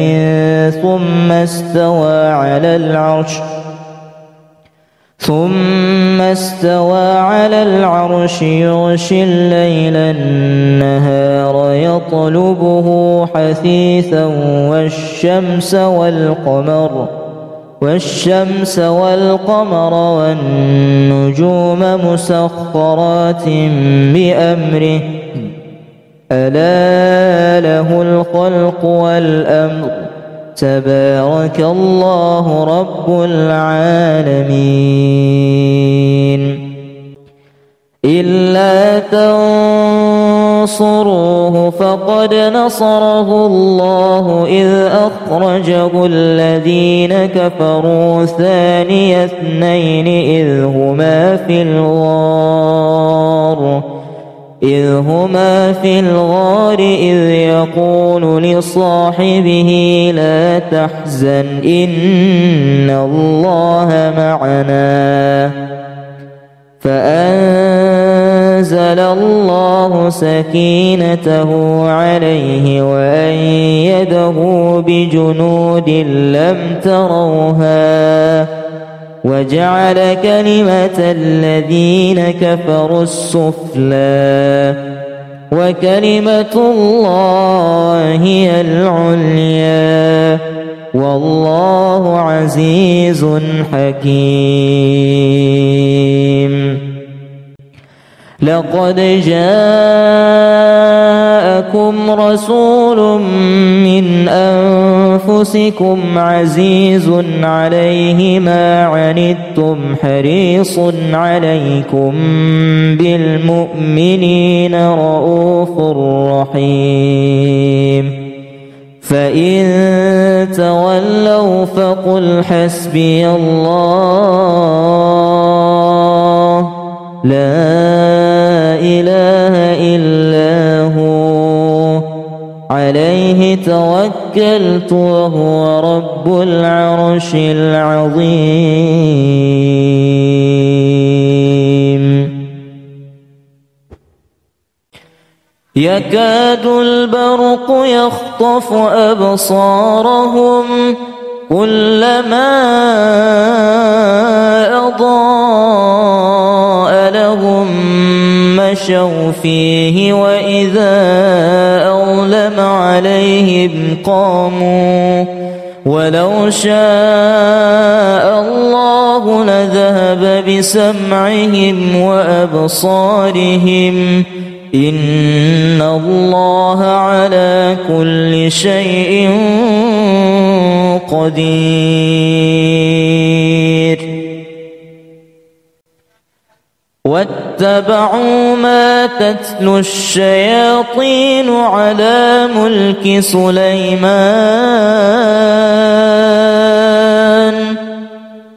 ثم استوى على العرش يغشي الليل النهار يطلبه حثيثا والشمس والقمر والنجوم مسخرات بأمره ألا له الخلق والأمر تبارك الله رب العالمين إلا تنصروه فقد نصره الله إذ أخرجه الذين كفروا ثاني اثنين إذ هما في الغار إذ يقول لصاحبه لا تحزن إن الله معنا فأنزل الله سكينته عليه وأيده بجنود لم تروها وجعل كلمة الذين كفروا السفلى وكلمة الله هي العليا والله عزيز حكيم لقد جاءكم رسول من أنفسكم عزيز عليه ما عنتم حريص عليكم بالمؤمنين رؤوف رحيم فإن تولوا فقل حسبي الله لا إله إلا هو عليه توكلت وهو رب العرش العظيم يكاد البرق يخطف أبصارهم كلما أضاء لهم مشوا فيه وإذا أظلم عليهم قاموا ولو شاء الله لذهب بسمعهم وأبصارهم إن الله على كل شيء قدير واتبعوا ما تتلو الشياطين على ملك سليمان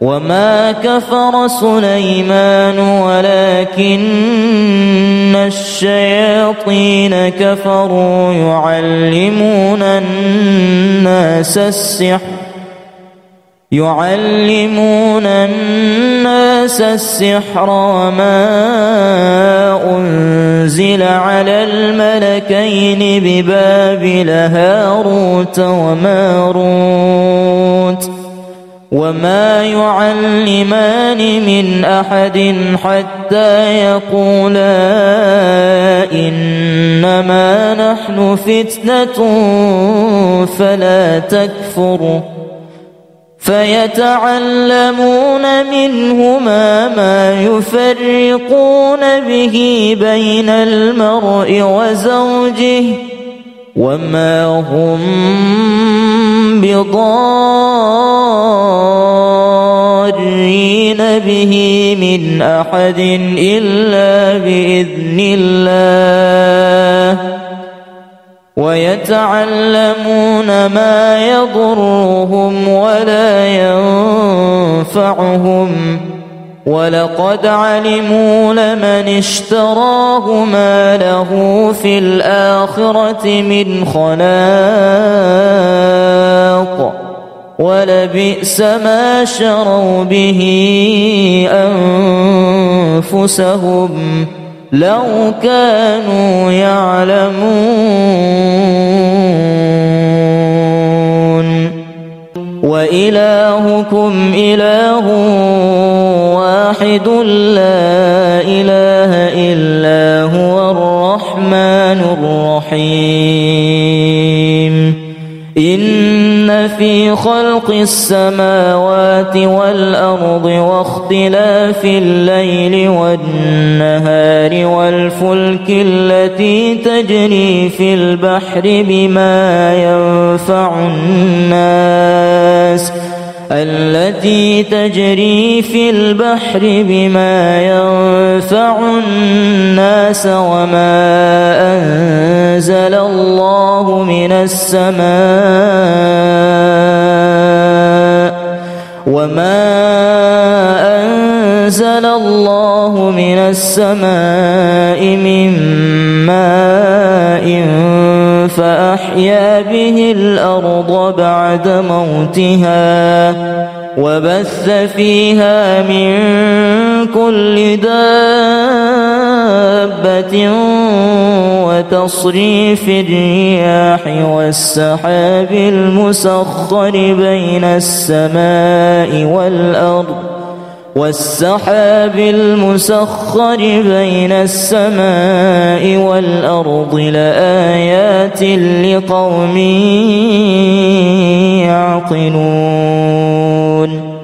وما كفر سليمان ولكن الشياطين كفروا يعلمون الناس السحر وما أنزل على الملكين ببابل هاروت وماروت وما يعلمان من أحد حتى يقولا إنما نحن فتنة فلا تكفر فيتعلمون منهما ما يفرقون به بين المرء وزوجه وما هم بضارين به من أحد إلا بإذن الله ويتعلمون ما يضرهم ولا ينفعهم ولقد علموا لمن اشتراه ما له في الآخرة من خلاق ولبئس ما شروا به أنفسهم لو كانوا يعلمون وإلهكم إله واحد لا إله إلا هو الرحمن الرحيم إن في خلق السماوات والأرض واختلاف الليل والنهار والفلك التي تجري في البحر بما ينفع الناس وما أنزل الله من السماء من ماء فأحيا به الأرض بعد موتها وبث فيها من كل دابة وتصريف الرياح والسحاب المسخر بين السماء والأرض لآيات لقوم يعقلون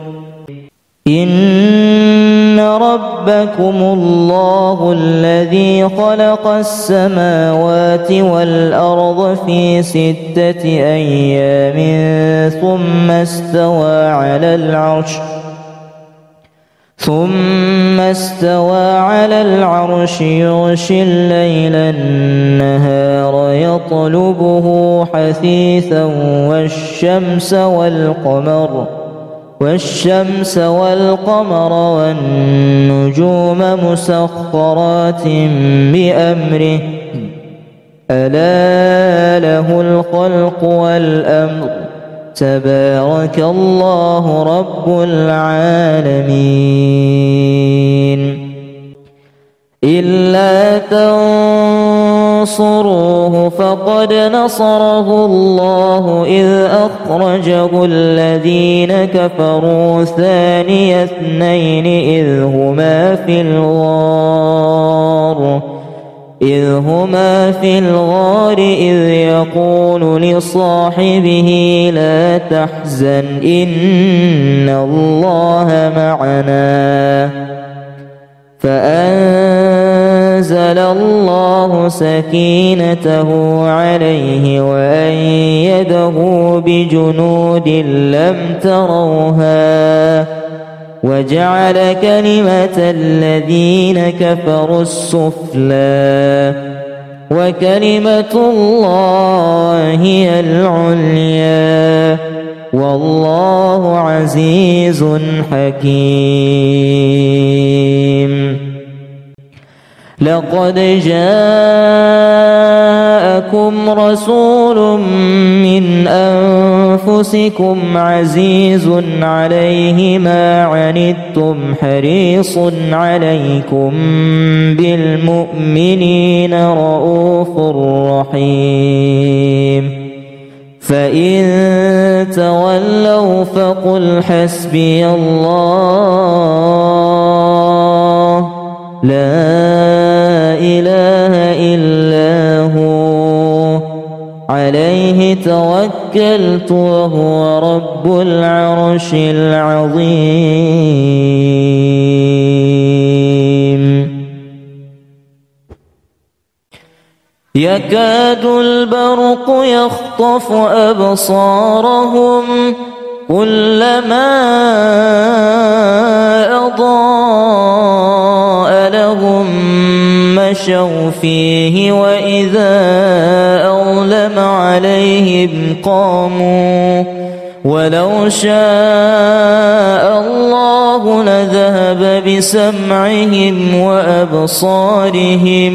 إن ربكم الله الذي خلق السماوات والأرض في 6 أيام ثم استوى على العرش يغشي الليل النهار يطلبه حثيثا والشمس والقمر والنجوم مسخرات بأمره ألا له الخلق والأمر تبارك الله رب العالمين إلا تنصروه فقد نصره الله إذ أخرجه الذين كفروا ثاني اثنين إذ هما في الغار إذ يقول لصاحبه لا تحزن إن الله معنا فأنزل الله سكينته عليه وأيده بجنود لم تروها وجعل كلمة الذين كفروا السفلى وكلمة الله هي العليا والله عزيز حكيم لقد جاءكم رسول من أنفسكم عزيز عليه ما عنتم حريص عليكم بالمؤمنين رؤوف رحيم فإن تولوا فقل حسبي الله لا إله إلا هو عليه توكلت وهو رب العرش العظيم. يكاد البرق يخطف أبصارهم كلما أضاء لهم مشوا فيه وإذا أظلم عليهم قاموا ولو شاء الله لذهب بسمعهم وأبصارهم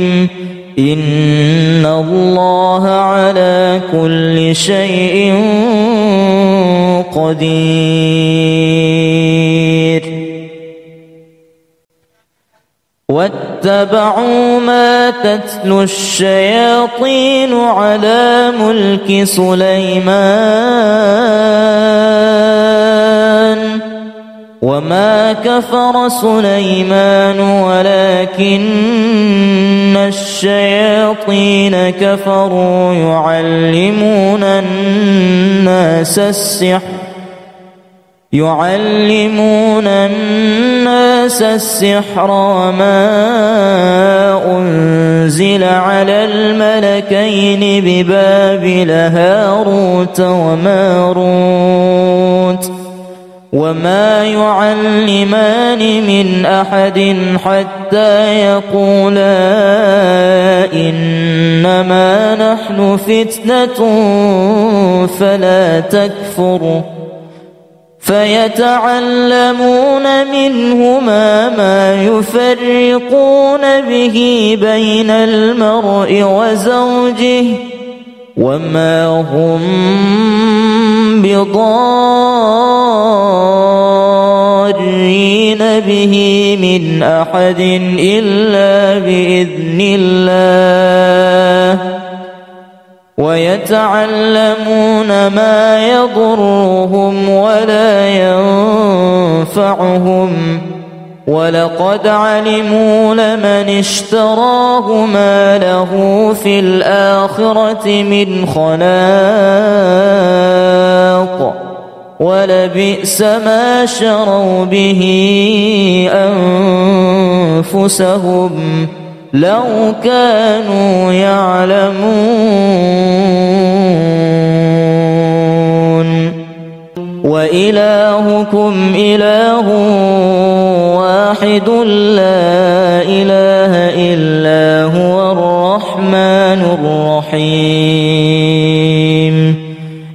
إن الله على كل شيء قدير. واتبعوا ما تتلو الشياطين على ملك سليمان وما كفر سليمان ولكن الشياطين كفروا يعلمون الناس السحر وما أنزل على الملكين ببابل هاروت وماروت وما يعلمان من أحد حتى يقولا إنما نحن فتنة فلا تكفر فيتعلمون منهما ما يفرقون به بين المرء وزوجه وما هم بضارين به من أحد إلا بإذن الله ويتعلمون ما يضرهم ولا ينفعهم ولقد علموا لمن اشتراه ما له في الآخرة من خلاق ولبئس ما شروا به أنفسهم لو كانوا يعلمون. وإلهكم إله واحد لا إله إلا هو الرحمن الرحيم.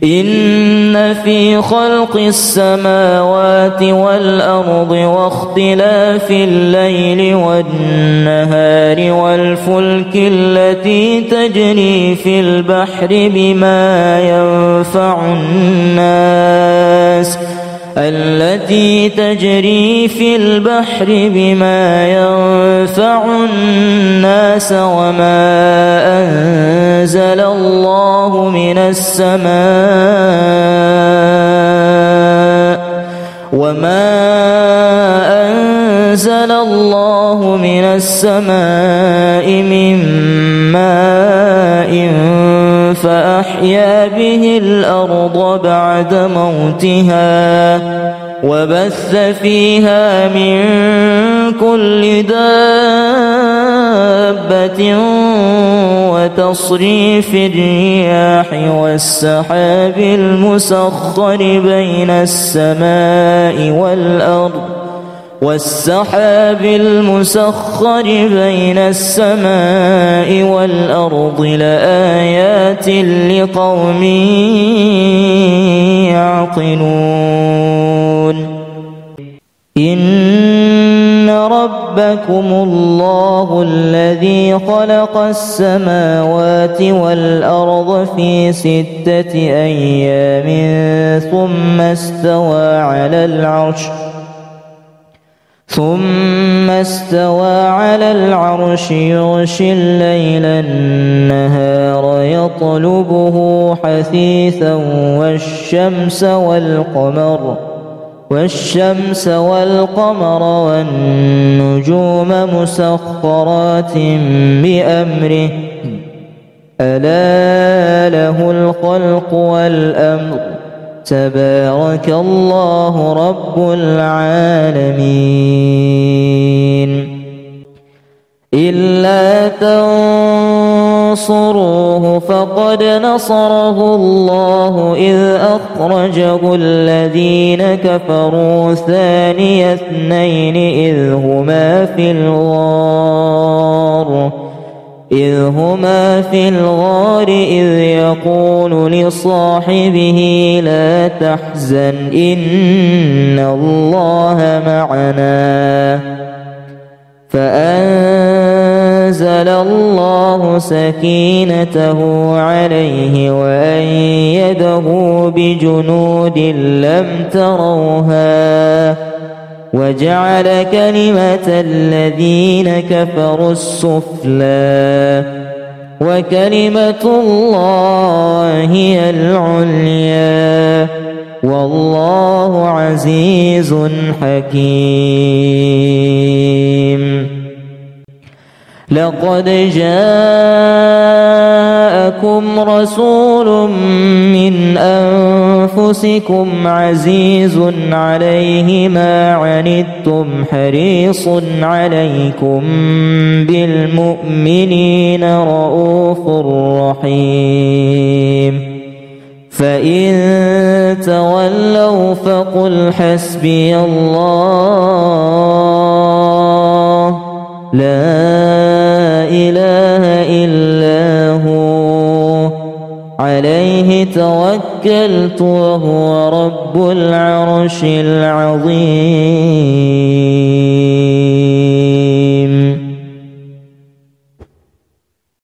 إن في خلق السماوات والأرض واختلاف الليل والنهار والفلك التي تجري في البحر بما ينفع الناس وما أنزل الله من السماء من ماء فأحيا به الأرض بعد موتها وبث فيها من كل دابة وتصريف الرياح والسحاب المسخر بين السماء والأرض لآيات لقوم يعقلون. إن ربكم الله الذي خلق السماوات والأرض في 6 أيام ثم استوى على العرش ثم استوى على العرش يغشي الليل النهار يطلبه حثيثا والشمس والقمر والنجوم مسخرات بأمره ألا له الخلق والأمر تبارك الله رب العالمين. إلا تنصروه فقد نصره الله إذ أخرجه الذين كفروا ثاني اثنين إذ هما في الغار إذ يقول لصاحبه لا تحزن إن الله معنا فأنزل الله سكينته عليه وأيده بجنود لم تروها وجعل كلمة الذين كفروا السفلى وكلمة الله هي العليا والله عزيز حكيم. لقد جاءكم رسول من أنفسكم عزيز عليه ما عنتم حريص عليكم بالمؤمنين رؤوف رحيم. فإن تولوا فقل حسبي الله لا إله إلا هو عليه توكلت وهو رب العرش العظيم.